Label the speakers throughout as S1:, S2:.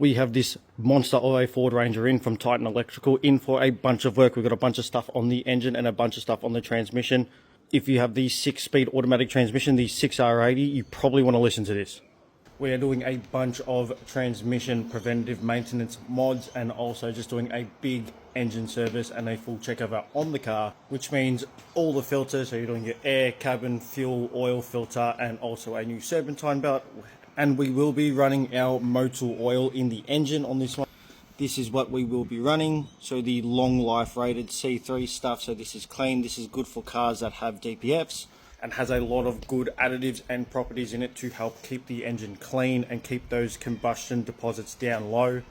S1: we have this monster of a Ford Ranger in from Titan Electrical in for a bunch of work. We've got a bunch of stuff on the engine and a bunch of stuff on the transmission. If you have the 6-speed automatic transmission, the 6R80, you probably want to listen to this. We are doing a bunch of transmission preventative maintenance mods and also just doing a big engine service and a full checkover on the car, which means all the filters. So you're doing your air, cabin, fuel, oil filter, and also a new serpentine belt. And we will be running our Motul oil in the engine on this one. This is what we will be running. So the long life rated C3 stuff. So this is clean. This is good for cars that have DPFs and has a lot of good additives and properties in it to help keep the engine clean and keep those combustion deposits down low,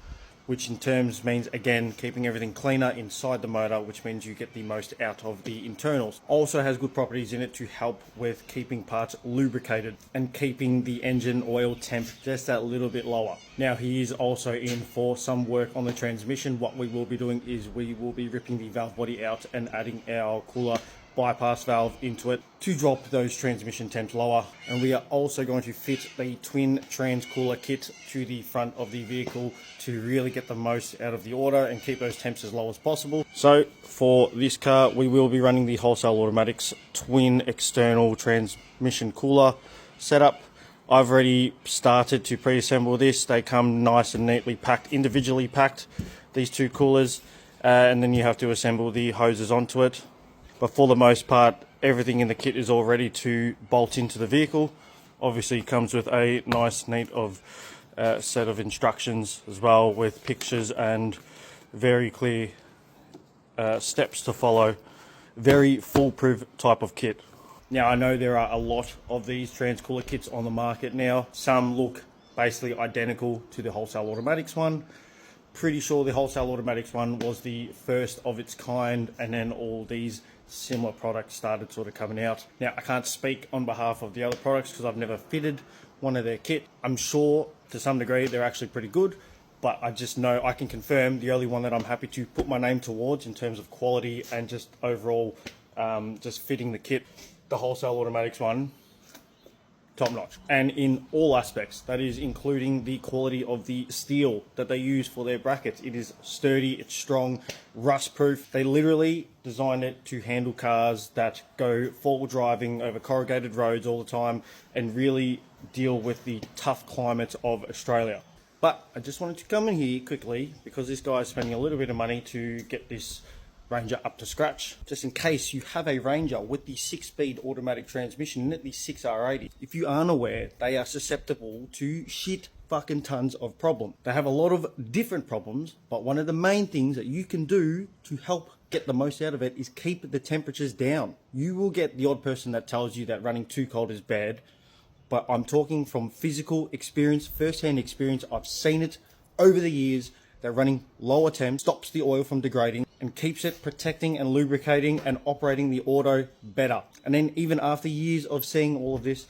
S1: which in terms means, again, keeping everything cleaner inside the motor, which means you get the most out of the internals. Also has good properties in it to help with keeping parts lubricated and keeping the engine oil temp just that little bit lower. Now, he is also in for some work on the transmission. What we will be doing is we will be ripping the valve body out and adding our cooler bypass valve into it to drop those transmission temps lower. And we are also going to fit the twin trans cooler kit to the front of the vehicle to really get the most out of the auto and keep those temps as low as possible. So for this car, we will be running the Wholesale Automatics twin external transmission cooler setup. I've already started to pre-assemble this. They come nice and neatly packed, individually packed, these two coolers, and then you have to assemble the hoses onto it. But for the most part, everything in the kit is all ready to bolt into the vehicle. Obviously, it comes with a nice, neat set of instructions as well, with pictures and very clear steps to follow. Very foolproof type of kit. Now, I know there are a lot of these transcooler kits on the market now. Some look basically identical to the Wholesale Automatics one. Pretty sure the Wholesale Automatics one was the first of its kind, and then all these similar products started sort of coming out. Now, I can't speak on behalf of the other products because I've never fitted one of their kit. I'm sure to some degree they're actually pretty good, but I just know I can confirm the only one that I'm happy to put my name towards in terms of quality and just overall just fitting the kit, the Wholesale Automatics one, top notch, and in all aspects. That is including the quality of the steel that they use for their brackets. It is sturdy, it's strong, rust proof. They literally designed it to handle cars that go four-wheel driving over corrugated roads all the time and really deal with the tough climates of Australia. But I just wanted to come in here quickly because this guy is spending a little bit of money to get this Ranger up to scratch, just in case you have a Ranger with the 6-speed automatic transmission in it, the 6R80. If you aren't aware, they are susceptible to shit fucking tons of problems. They have a lot of different problems, but one of the main things that you can do to help get the most out of it is keep the temperatures down. You will get the odd person that tells you that running too cold is bad, but I'm talking from physical experience, first-hand experience. I've seen it over the years that running lower temp stops the oil from degrading and keeps it protecting and lubricating and operating the auto better. And then even after years of seeing all of this,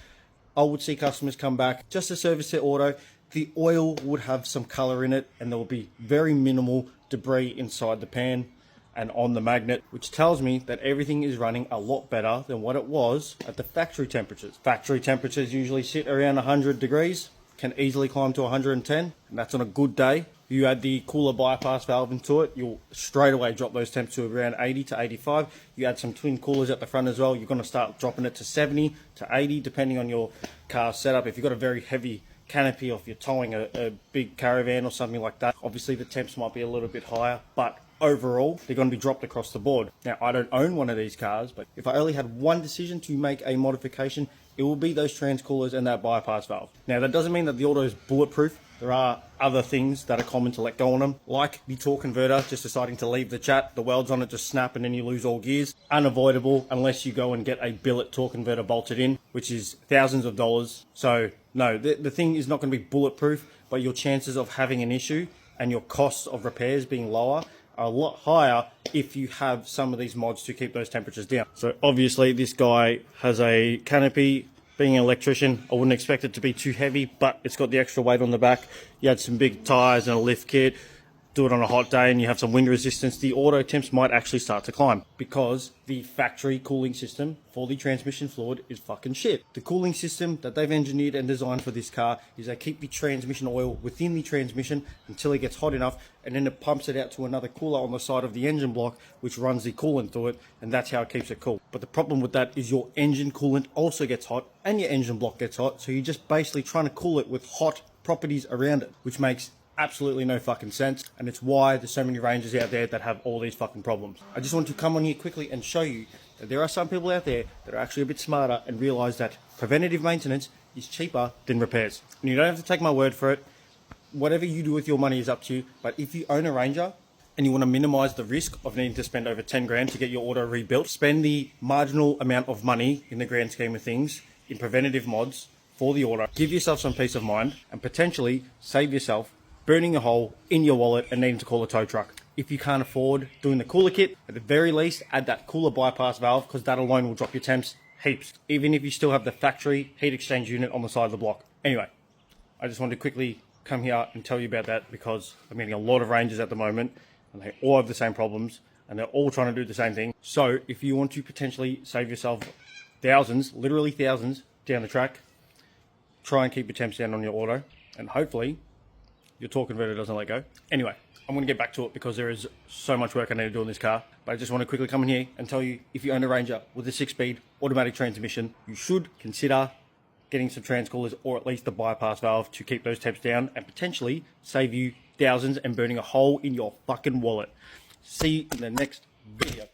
S1: I would see customers come back just to service their auto. The oil would have some color in it and there will be very minimal debris inside the pan and on the magnet, which tells me that everything is running a lot better than what it was at the factory temperatures. Factory temperatures usually sit around 100 degrees, can easily climb to 110, and that's on a good day. You add the cooler bypass valve into it, you'll straight away drop those temps to around 80 to 85. You add some twin coolers at the front as well, you're going to start dropping it to 70 to 80, depending on your car setup. If you've got a very heavy canopy, or if you're towing a big caravan or something like that, obviously the temps might be a little bit higher, but overall they're going to be dropped across the board. Now, I don't own one of these cars, but if I only had one decision to make a modification, it will be those trans coolers and that bypass valve. Now, that doesn't mean that the auto is bulletproof. There are other things that are common to let go on them, like the torque converter just deciding to leave the chat, the welds on it just snap and then you lose all gears. Unavoidable unless you go and get a billet torque converter bolted in, which is thousands of dollars. So no, the thing is not going to be bulletproof, but your chances of having an issue and your costs of repairs being lower are a lot higher if you have some of these mods to keep those temperatures down. So obviously this guy has a canopy. Being an electrician, I wouldn't expect it to be too heavy, but it's got the extra weight on the back. You had some big tires and a lift kit. do it on a hot day and you have some wind resistance, the auto temps might actually start to climb because the factory cooling system for the transmission fluid is fucking shit. The cooling system that they've engineered and designed for this car is they keep the transmission oil within the transmission until it gets hot enough, and then it pumps it out to another cooler on the side of the engine block, which runs the coolant through it, and that's how it keeps it cool. But the problem with that is your engine coolant also gets hot and your engine block gets hot, so you're just basically trying to cool it with hot properties around it, which makes absolutely no fucking sense, and it's why there's so many Rangers out there that have all these fucking problems. I just want to come on here quickly and show you that there are some people out there that are actually a bit smarter and realize that preventative maintenance is cheaper than repairs. And you don't have to take my word for it. Whatever you do with your money is up to you, but if you own a Ranger and you want to minimize the risk of needing to spend over 10 grand to get your auto rebuilt, spend the marginal amount of money in the grand scheme of things in preventative mods for the auto, give yourself some peace of mind, and potentially save yourself burning a hole in your wallet and needing to call a tow truck. If you can't afford doing the cooler kit, at the very least, add that cooler bypass valve, because that alone will drop your temps heaps, even if you still have the factory heat exchange unit on the side of the block. Anyway, I just wanted to quickly come here and tell you about that, because I'm meeting a lot of Rangers at the moment, and they all have the same problems, and they're all trying to do the same thing. So if you want to potentially save yourself thousands, literally thousands, down the track, try and keep your temps down on your auto, and hopefully your torque converter doesn't let go. Anyway, I'm going to get back to it because there is so much work I need to do on this car. But I just want to quickly come in here and tell you, if you own a Ranger with a 6-speed automatic transmission, you should consider getting some transcoolers or at least the bypass valve to keep those temps down and potentially save you thousands and burning a hole in your fucking wallet. See you in the next video.